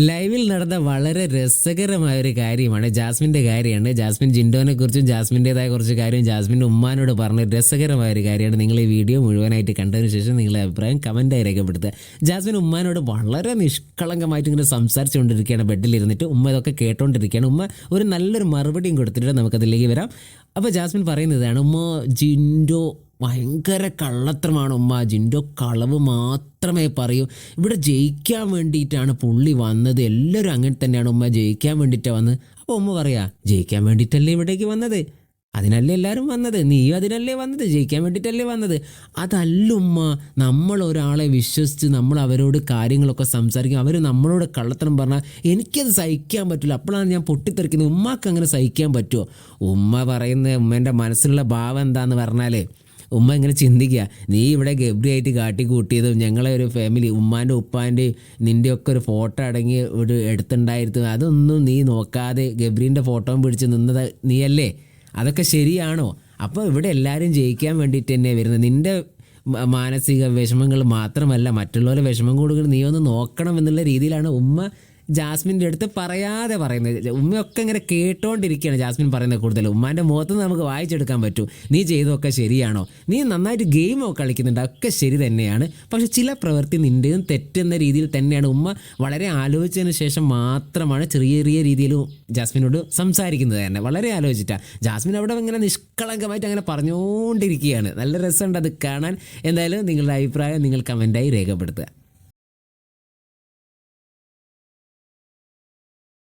ലൈവിൽ നടന്ന വളരെ രസകരമായ ഒരു കാര്യമാണ് ജാസ്മിൻ്റെ കാര്യമാണ്. ജാസ്മിൻ ജിൻഡോനെ കുറിച്ചും ജാസ്മിൻ്റെതായ കുറച്ച് കാര്യം ജാസ്മിൻ്റെ ഉമ്മാനോട് പറഞ്ഞ രസകരമായ ഒരു കാര്യമാണ്. നിങ്ങൾ ഈ വീഡിയോ മുഴുവനായിട്ട് കണ്ടതിന് ശേഷം നിങ്ങളുടെ അഭിപ്രായം കമൻറ്റായി രേഖപ്പെടുത്തുക. ജാസ്മിൻ ഉമ്മാനോട് വളരെ നിഷ്കളങ്കമായിട്ട് ഇങ്ങനെ സംസാരിച്ചുകൊണ്ടിരിക്കുകയാണ്. ബെഡിലിരുന്നിട്ട് ഉമ്മ ഇതൊക്കെ കേട്ടോണ്ടിരിക്കുകയാണ്. ഉമ്മ ഒരു നല്ലൊരു മറുപടിയും കൊടുത്തിട്ട് നമുക്കതിലേക്ക് വരാം. അപ്പോൾ ജാസ്മിൻ പറയുന്നതാണ്, ഉമ്മ ജിൻഡോ ഭയങ്കര കള്ളത്തരമാണ് ഉമ്മ, ജിൻഡോ കളവ് മാത്രമേ പറയൂ, ഇവിടെ ജയിക്കാൻ വേണ്ടിയിട്ടാണ് പുള്ളി വന്നത്, എല്ലാവരും അങ്ങനെ തന്നെയാണ് ഉമ്മ, ജയിക്കാൻ വേണ്ടിയിട്ടാണ് വന്നത്. അപ്പോൾ ഉമ്മ പറയാ, ജയിക്കാൻ വേണ്ടിയിട്ടല്ലേ ഇവിടേക്ക് വന്നത്, അതിനല്ലേ എല്ലാവരും വന്നത്, നീയും അതിനല്ലേ വന്നത്, ജയിക്കാൻ വേണ്ടിയിട്ടല്ലേ വന്നത്. അതല്ല ഉമ്മ, നമ്മൾ ഒരാളെ വിശ്വസിച്ച് നമ്മൾ അവരോട് കാര്യങ്ങളൊക്കെ സംസാരിക്കും, അവർ നമ്മളോട് കള്ളത്തരം പറഞ്ഞാൽ എനിക്കത് സഹിക്കാൻ പറ്റില്ല, അപ്പോഴാണ് ഞാൻ പൊട്ടിത്തെറിക്കുന്നത്. ഉമ്മക്ക് അങ്ങനെ സഹിക്കാൻ പറ്റുമോ? ഉമ്മ പറയുന്ന ഉമ്മേൻ്റെ മനസ്സിലുള്ള ഭാവം എന്താന്ന് പറഞ്ഞാൽ, ഉമ്മ ഇങ്ങനെ ചിന്തിക്കുക, നീ ഇവിടെ ഗബ്രിയായിട്ട് കാട്ടിക്കൂട്ടിയതും ഞങ്ങളെ ഒരു ഫാമിലി ഉമ്മാൻ്റെ ഉപ്പാൻ്റെയും നിൻ്റെയൊക്കെ ഒരു ഫോട്ടോ അടങ്ങി ഒരു എടുത്തുണ്ടായിരുന്നു, അതൊന്നും നീ നോക്കാതെ ഗബ്രീൻ്റെ ഫോട്ടോ പിടിച്ച് നിന്നത് നീയല്ലേ, അതൊക്കെ ശരിയാണോ? അപ്പോൾ ഇവിടെ എല്ലാവരും ജയിക്കാൻ വേണ്ടിയിട്ട് തന്നെ വരുന്നത്. നിൻ്റെ മാനസിക വിഷമങ്ങൾ മാത്രമല്ല മറ്റുള്ളവരുടെ വിഷമം കൂടുതൽ നീ ഒന്ന് നോക്കണം എന്നുള്ള രീതിയിലാണ് ഉമ്മ ജാസ്മിൻ്റെ അടുത്ത് പറയാതെ പറയുന്നത്. ഉമ്മയൊക്കെ ഇങ്ങനെ കേട്ടോണ്ടിരിക്കുകയാണ് ജാസ്മിൻ പറയുന്നത് കൂടുതൽ. ഉമ്മാൻ്റെ മുഖത്ത് നിന്ന് നമുക്ക് വായിച്ചെടുക്കാൻ പറ്റും, നീ ചെയ്തതൊക്കെ ശരിയാണോ, നീ നന്നായിട്ട് ഗെയിമൊക്കെ കളിക്കുന്നുണ്ട്, ഒക്കെ ശരി തന്നെയാണ്, പക്ഷെ ചില പ്രവൃത്തി നിൻ്റെയും തെറ്റെന്ന രീതിയിൽ തന്നെയാണ്. ഉമ്മ വളരെ ആലോചിച്ചതിന് ശേഷം മാത്രമാണ് ചെറിയ ചെറിയ രീതിയിൽ ജാസ്മിനോട് സംസാരിക്കുന്നത് തന്നെ, വളരെ ആലോചിച്ചിട്ടാണ്. ജാസ്മിൻ അവിടെ ഇങ്ങനെ നിഷ്കളങ്കമായിട്ട് അങ്ങനെ പറഞ്ഞുകൊണ്ടിരിക്കുകയാണ്. നല്ല രസമുണ്ട് അത് കാണാൻ. എന്തായാലും നിങ്ങളുടെ അഭിപ്രായം നിങ്ങൾ കമൻറ്റായി രേഖപ്പെടുത്തുക.